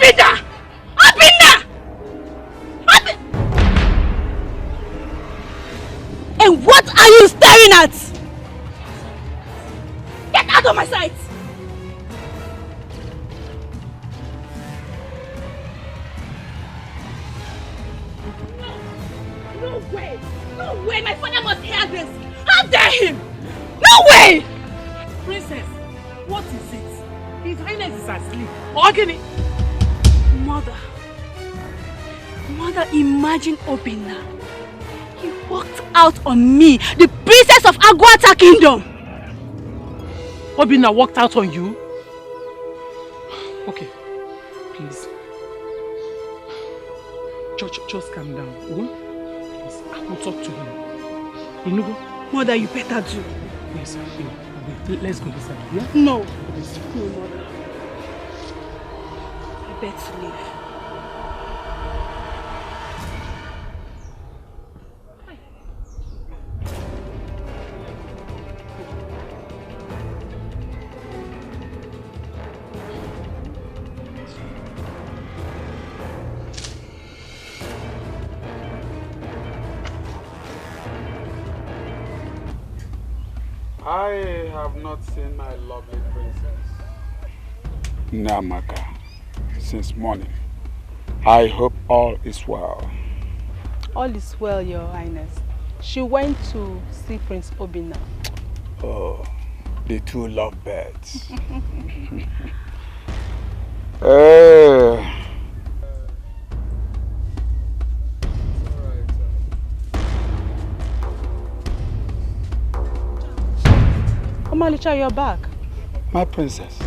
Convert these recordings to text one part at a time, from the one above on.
Obinna! Obinna! And what are you staring at? Get out of my sight! No way! No way! My father must hear this! How dare him! No way! Princess, what is it? His Highness is asleep. Ogini! Mother, imagine Obinna. He walked out on me, the princess of Agwata Kingdom. Obinna walked out on you? Okay, please. Just calm down. Please, I will talk to him. Inugo? Mother, you better do. Yes, wait, let's go inside, yeah? No. Please. No, Mother. I beg to leave. I have not seen my lovely princess Namaka since morning. I hope all is well. All is well, Your Highness. She went to see Prince Obinna. Oh, the two lovebirds. Omalicha, you're back. My princess.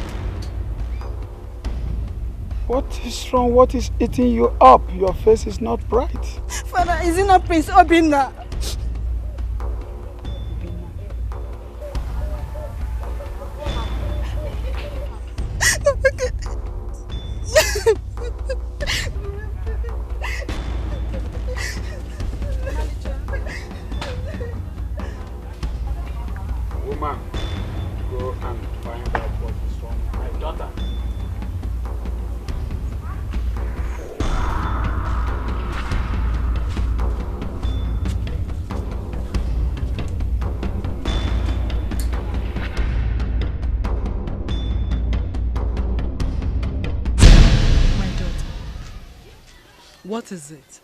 What is wrong? What is eating you up? Your face is not bright. Father, is it not Prince Obinna? Woman, go and find out what is wrong with my daughter. What is it?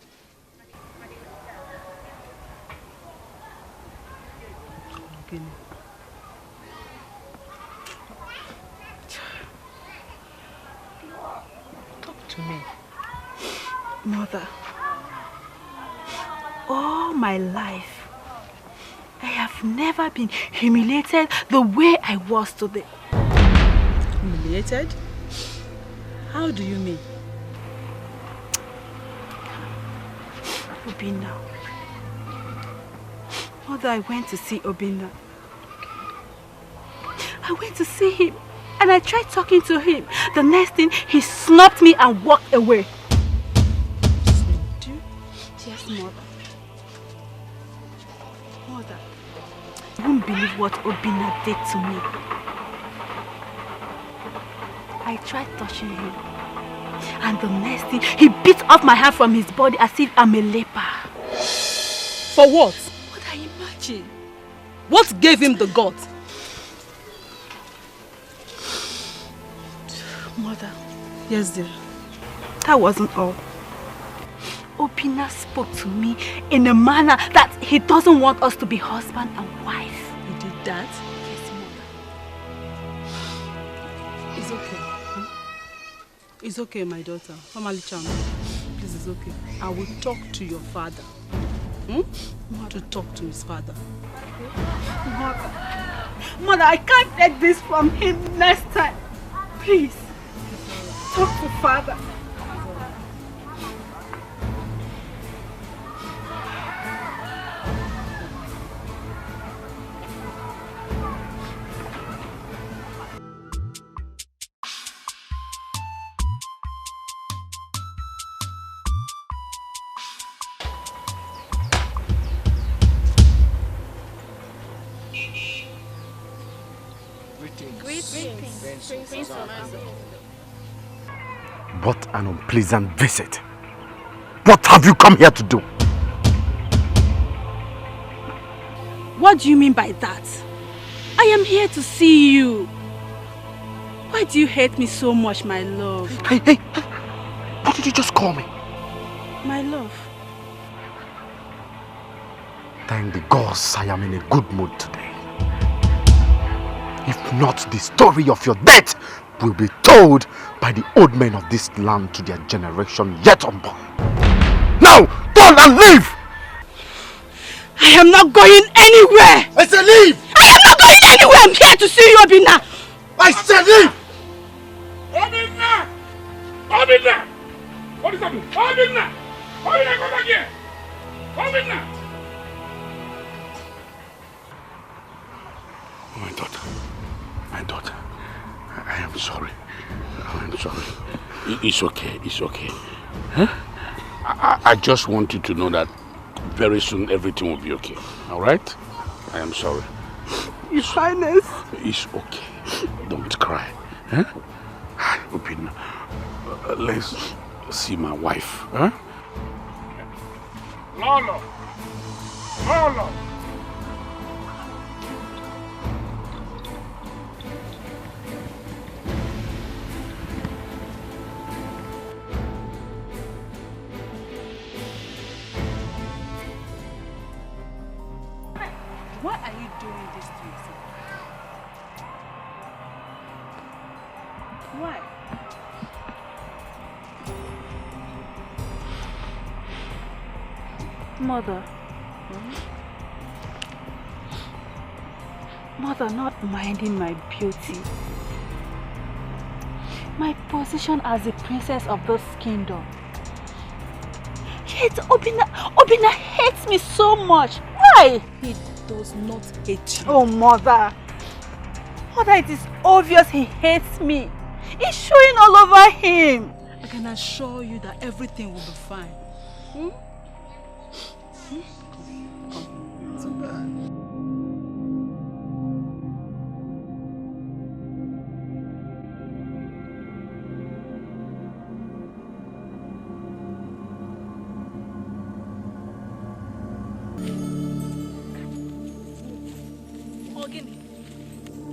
Okay. Talk to me. Mother, all my life, I have never been humiliated the way I was today. Humiliated? How do you mean? Obinna. Mother, I went to see Obinna. I went to see him and I tried talking to him. The next thing, he snapped me and walked away. Snapped you? Yes, Mother. Mother, you won't believe what Obinna did to me. I tried touching him. And the next thing, he bit off my hand from his body as if I'm a leper. For what? What I imagine? What gave him the guts? Mother. Yes, dear. That wasn't all. Obinna spoke to me in a manner that he doesn't want us to be husband and wife. He did that? Yes, Mother. It's okay. It's okay, my daughter. Omalicha, please, it's okay. I will talk to your father. To talk to his father. Mother, I can't take this from him next time. Please, talk to father. What an unpleasant visit. What have you come here to do? What do you mean by that? I am here to see you. Why do you hate me so much, my love? Hey! What did you just call me? My love. Thank the gods I am in a good mood today. If not, the story of your death will be told by the old men of this land to their generation yet unborn. Now, turn and leave! I am not going anywhere! I said leave! I am not going anywhere! I'm here to see you, Obinna! I said leave! Obinna! Obinna! What is happening? Obinna! Obinna, come back here! Obinna! Oh, my daughter, I am sorry. I'm sorry. It's okay, it's okay. Huh? I just want you to know that very soon everything will be okay. All right? I am sorry. Your Highness. It's okay. Don't cry. Huh? Obinna, let's see my wife. Huh? Lolo! Lolo! Why are you doing this to yourself? Why? Mother. Mother, not minding my beauty. My position as the princess of this kingdom. Yet Obinna hates me so much. Why? He does not hate you. Oh, Mother. Mother, it is obvious he hates me. It's showing all over him. I can assure you that everything will be fine. Come. It's okay.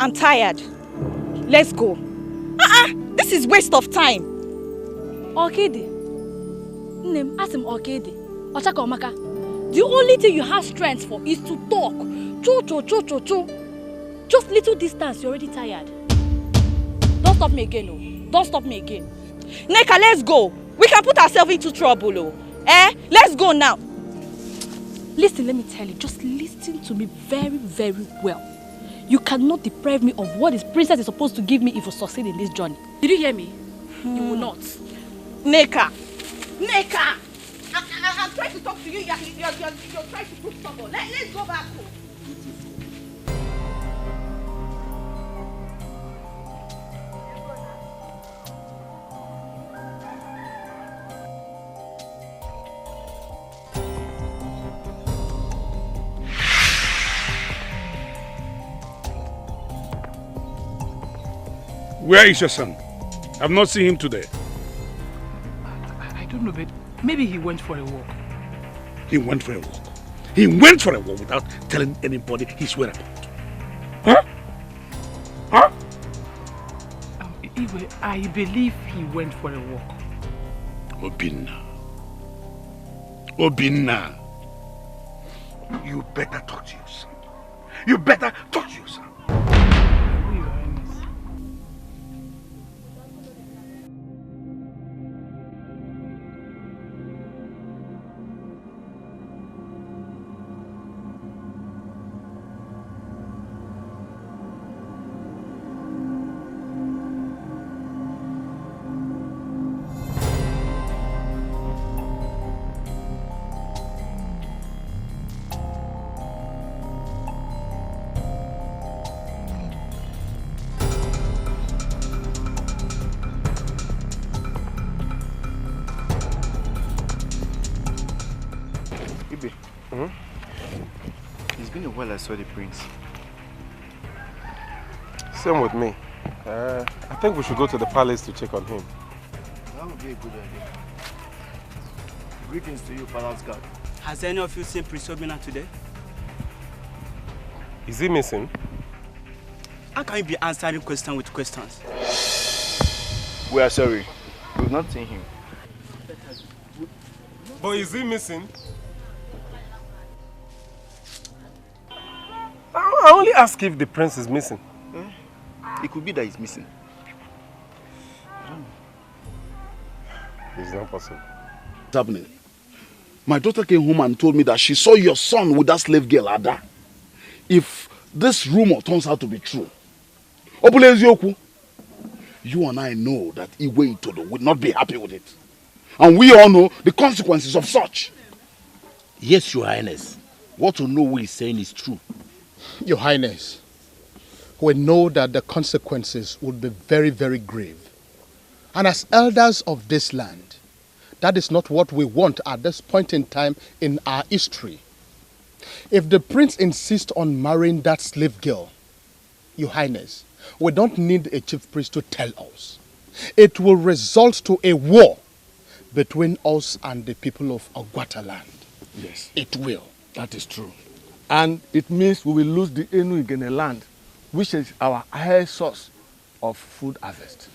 I'm tired. Let's go. This is waste of time. Okede. Name, ask him Okede. Ochaka Omaka. The only thing you have strength for is to talk. Cho. Just little distance, you're already tired. Don't stop me again, oh. Don't stop me again. Neka, let's go. We can put ourselves into trouble, oh. Let's go now. Listen, let me tell you. Just listen to me very, very well. You cannot deprive me of what this princess is supposed to give me if you succeed in this journey. Did you hear me? You will not. Neka! I'm trying to talk to you. You're trying to prove trouble. Let's go back home. Where is your son? I've not seen him today. I don't know, but maybe he went for a walk. He went for a walk. He went for a walk without telling anybody his whereabouts. Huh? Iwe, I believe he went for a walk. Obinna. You better talk to your son. You better talk to your son. It's been a while I saw the prince. Same with me. I think we should go to the palace to check on him. That would be a good idea. Greetings to you, Palace Guard. Has any of you seen Prince Obinna today? Is he missing? How can you be answering questions with questions? We are sorry. We've not seen him. But is he missing? I only ask if the prince is missing. It could be that he's missing. It's not possible. What's happening? My daughter came home and told me that she saw your son with that slave girl, Ada. If this rumor turns out to be true, you and I know that Iwe Itodo would not be happy with it. And we all know the consequences of such. Yes, Your Highness. What Onowu is saying is true. Your Highness, we know that the consequences would be very, very grave. And as elders of this land, that is not what we want at this point in time in our history. If the prince insists on marrying that slave girl, Your Highness, we don't need a chief priest to tell us. It will result to a war between us and the people of Ogwata land. Yes. It will. That is true. And it means we will lose the Enu Igene land, which is our highest source of food harvest.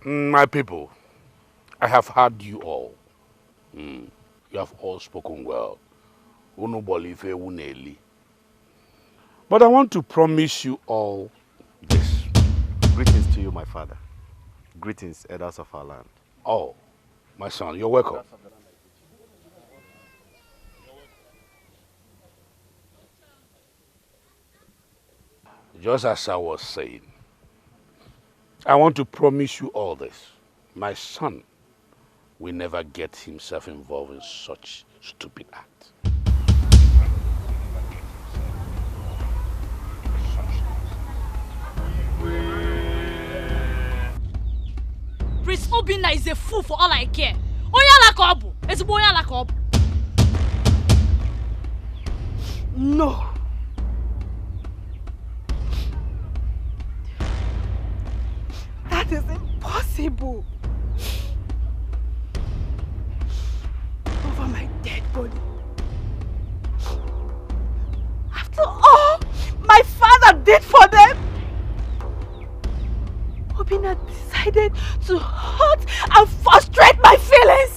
My people, I have heard you all. You have all spoken well. But I want to promise you all this. Greetings to you, my father. Greetings, elders of our land. Oh, my son, you're welcome. Just as I was saying, I want to promise you all this. My son will never get himself involved in such stupid act. Prince Obinna is a fool for all I care. Oyala Kobu. It's Boyala Kobu. No. That is impossible. Over my dead body. After all my father did for them, Obinna decided to hurt and frustrate my feelings.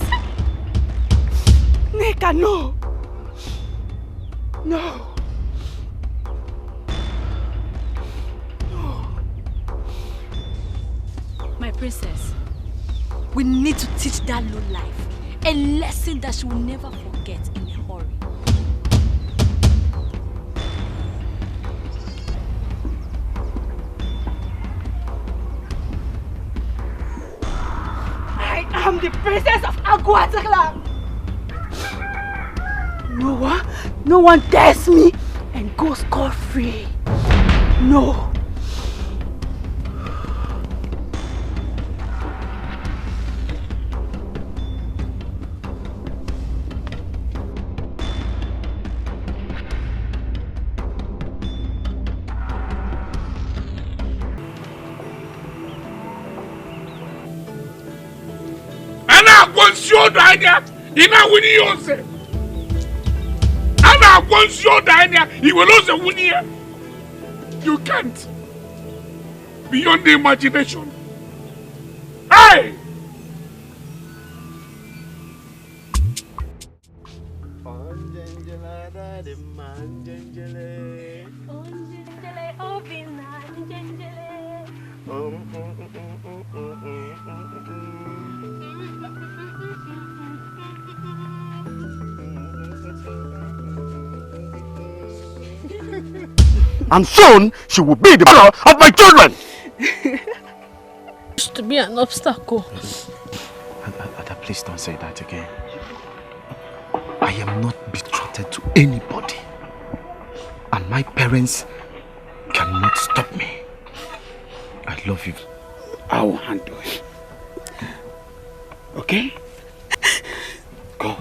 Nneka, no. No. My princess, we need to teach that low life a lesson that she will never forget in a hurry. I am the princess of Agwatala. No one dares me and go scot-free. No. You can't. Beyond the imagination. Hey! And soon, she will be the mother of my children! Used to be an obstacle. Ada, please don't say that again. I am not betrothed to anybody. And my parents cannot stop me. I love you. I will handle it. Okay? Go.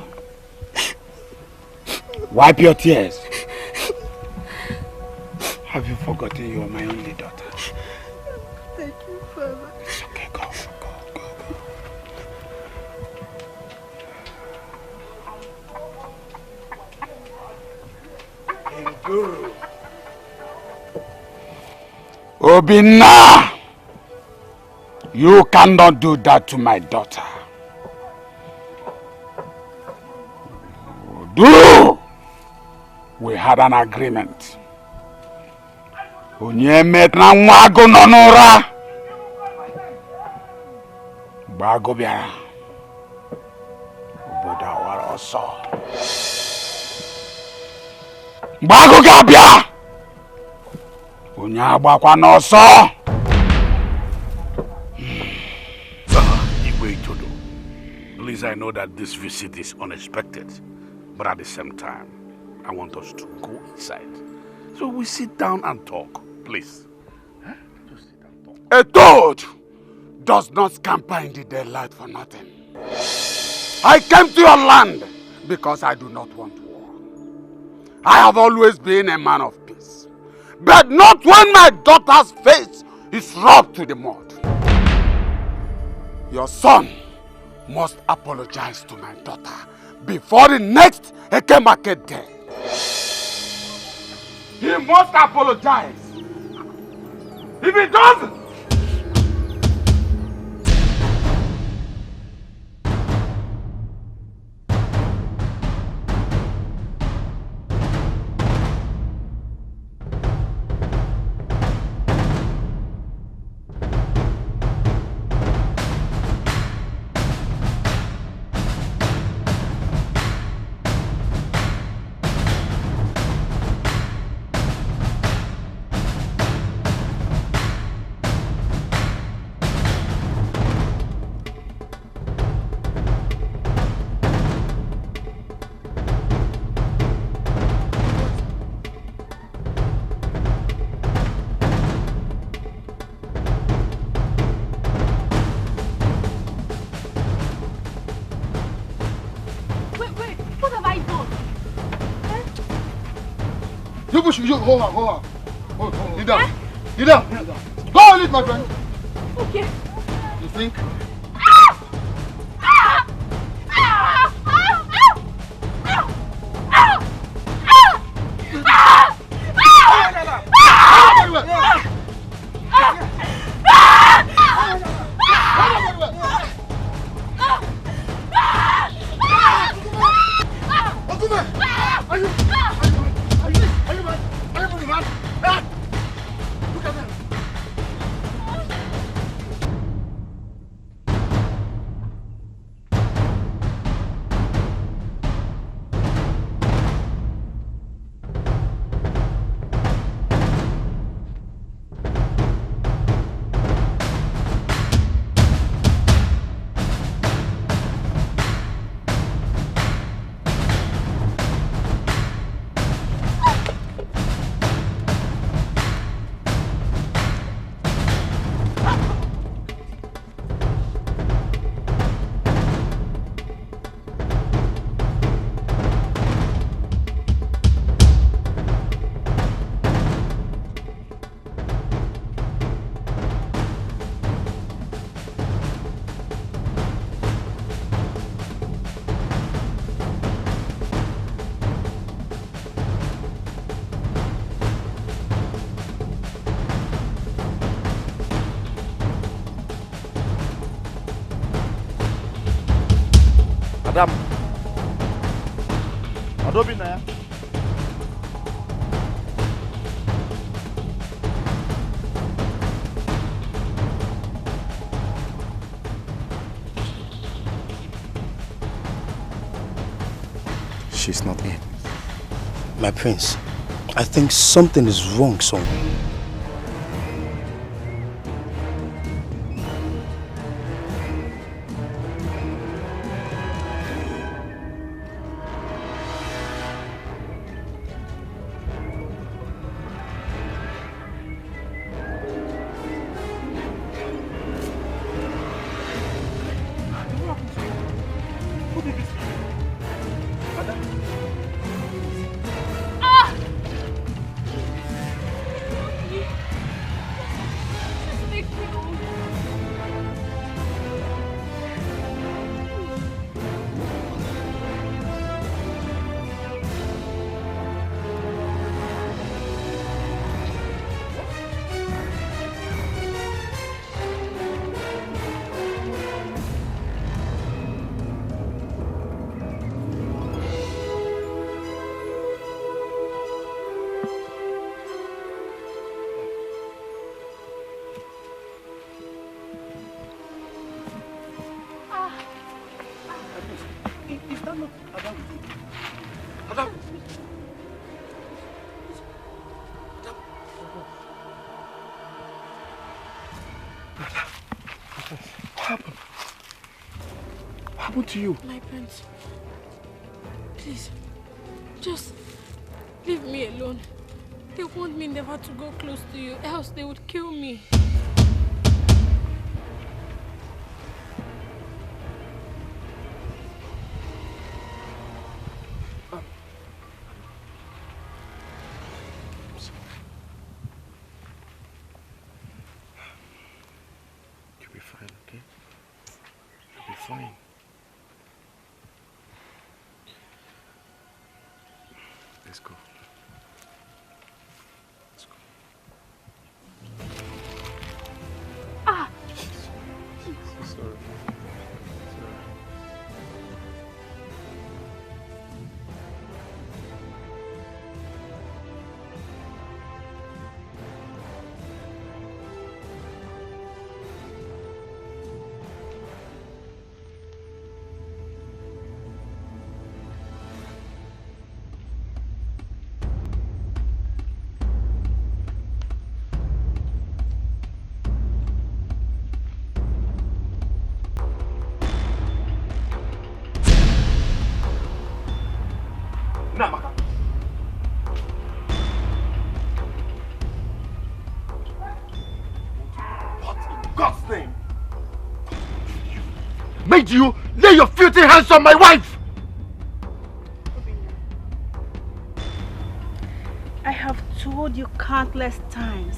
Wipe your tears. Have you forgotten you are my only daughter? Thank you, Father. It's okay, go. Obinna! You cannot do that to my daughter. Do! We had an agreement. Onye met na nwago no n'ụra. Bago biara. Obodo awara ọsọ. Bago ga-abịa. Onye agbakwa n'ọsọ. Please, I know that this visit is unexpected, but at the same time, I want us to go inside. So we sit down and talk, please. Just sit and talk. A toad does not scamper in the daylight for nothing. I came to your land because I do not want war. I have always been a man of peace, but not when my daughter's face is rubbed to the mud. Your son must apologize to my daughter before the next Eke Market day. He must apologize. If he doesn't, You hold on. Hold. Sit down. Sit down. Go on it, my friend. Okay. You think? Madam. Adobe Naya. She's not in. My prince, I think something is wrong somewhere. Adam. What happened? What happened to you? My prince, please, just leave me alone. They want me never to go close to you, else they would kill me. You'll be fine, okay? You'll be fine. Let's go. Let's go. Ah! Sorry. Namaka. What in God's name made you lay your filthy hands on my wife? I have told you countless times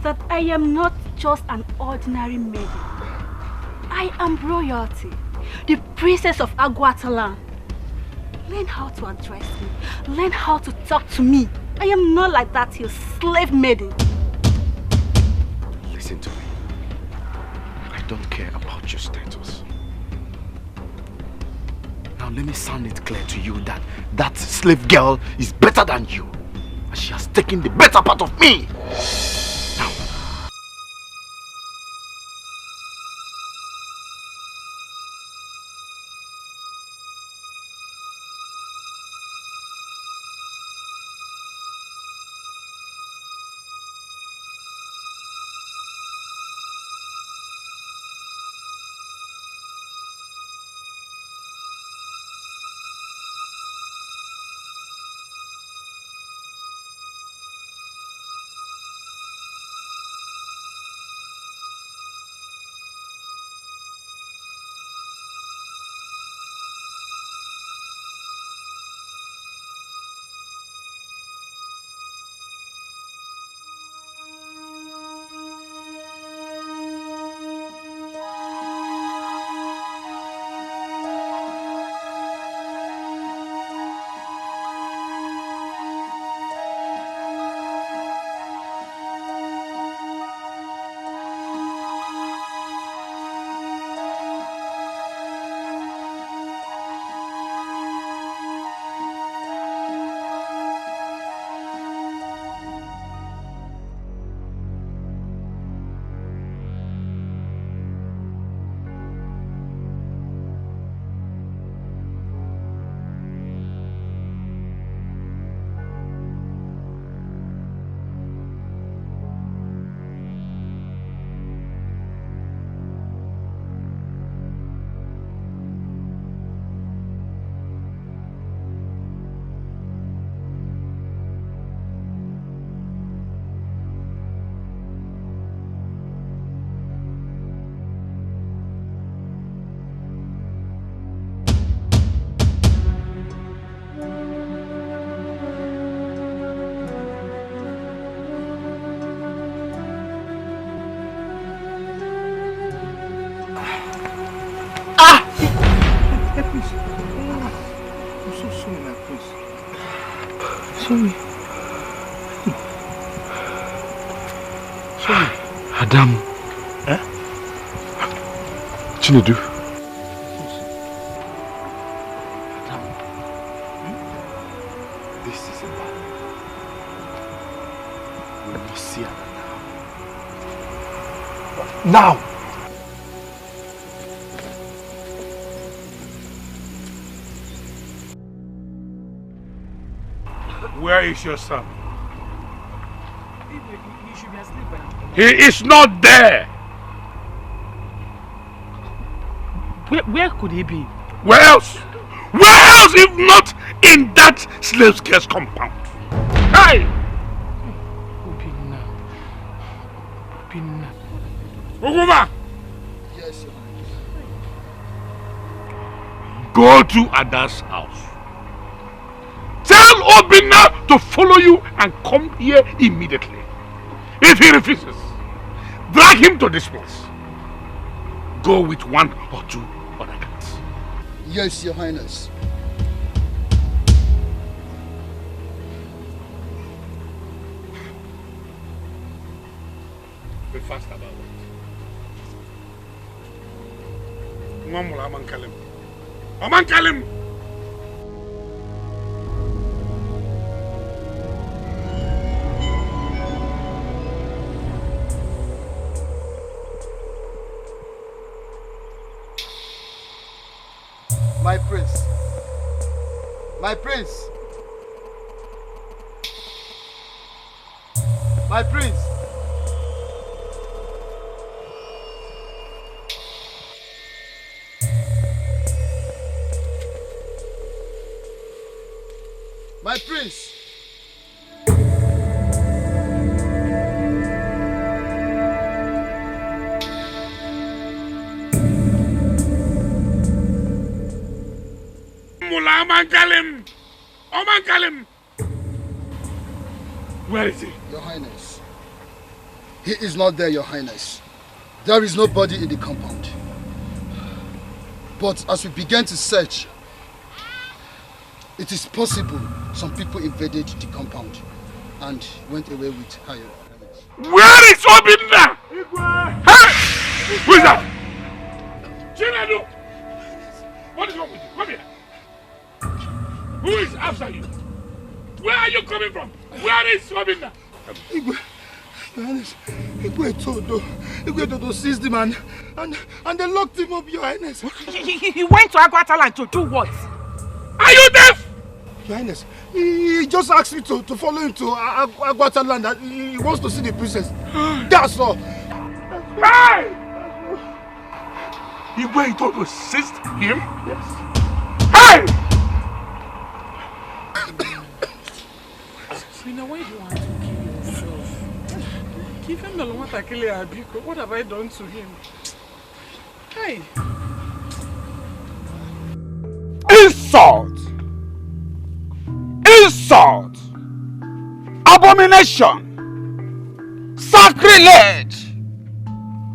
that I am not just an ordinary maiden. I am royalty, the princess of Aguatalan. Learn how to address me. Learn how to talk to me. I am not like that, you slave maiden. Listen to me. I don't care about your status. Now let me sound it clear to you that that slave girl is better than you. And she has taken the better part of me. Now, Sorry. Sorry. Adam. Eh? Chinedu. Adam. This is a man. We must see her now. Now! Where is your son? He should be asleep by now. He is not there. Where could he be? Where else? Where else if not in that slave girl's compound? Hey! Obinna. Oguma! Yes, Your Highness. Go to Ada's house. Tell Obinna to follow you and come here immediately. If he refuses, drag him to this place. Go with one or two other guards. Yes, Your Highness. Be fast about it. Mwamula Amankalim. Amankalim! My prince. My prince. My prince. My prince. Mula Amankalim! Amankalim! Where is he? Your Highness. He is not there, Your Highness. There is nobody in the compound. But as we began to search, it is possible some people invaded the compound and went away with her. Where is Obinna? Hey! Who is that? Chinedu! What is wrong with you? Come here. Who is after you? Where are you coming from? Where is Obinna? Igwe, Your Highness, Igwe Todo seized him and they locked him up, Your Highness. He went to Agwataland to do what? Are you deaf? Your Highness, he just asked me to follow him to Agwataland and he wants to see the princess. That's all. Hey! Igwe Todo seized him? Yes. Hey! Rina, why do you want to kill yourself? Give him alone what I kill Abiko. What have I done to him? Hey! Insult! Insult! Abomination! Sacrilege!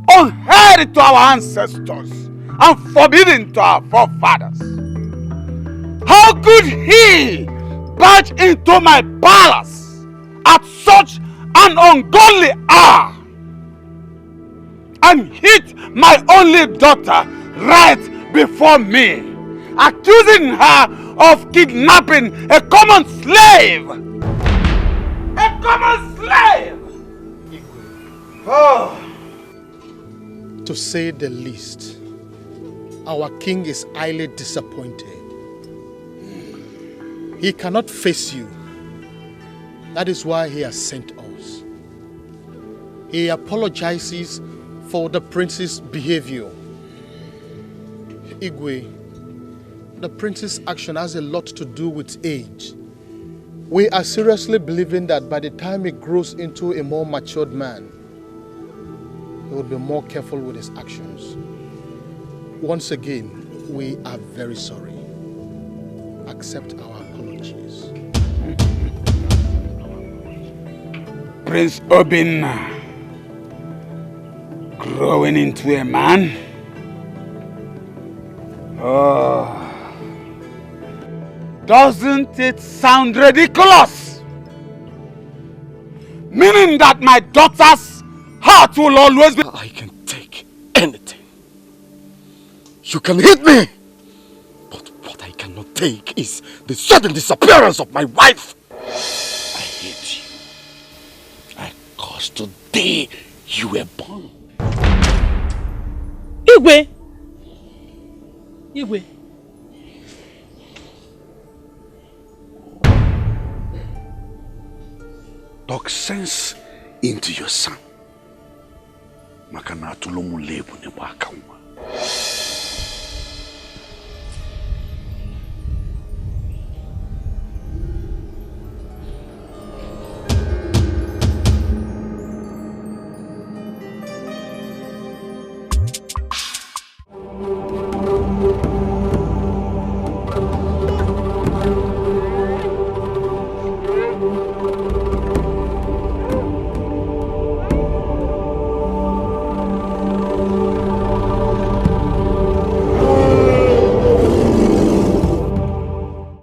Unheard to our ancestors and forbidden to our forefathers. How could he barge into my palace at such an ungodly hour and hit my only daughter right before me, accusing her of kidnapping a common slave? A common slave! Oh. To say the least, our king is highly disappointed. He cannot face you. That is why he has sent us. He apologizes for the prince's behavior. Igwe, the prince's action has a lot to do with age. We are seriously believing that by the time he grows into a more matured man, he will be more careful with his actions. Once again, we are very sorry. Accept our apologies. Prince Obinna, growing into a man? Oh, doesn't it sound ridiculous? Meaning that my daughter's heart will always be... I can take anything. You can hit me. But what I cannot take is the sudden disappearance of my wife. I hate you. I cursed the day you were born. Igwe! talk sense into your son. Makana atulumu lebu ne waka uma.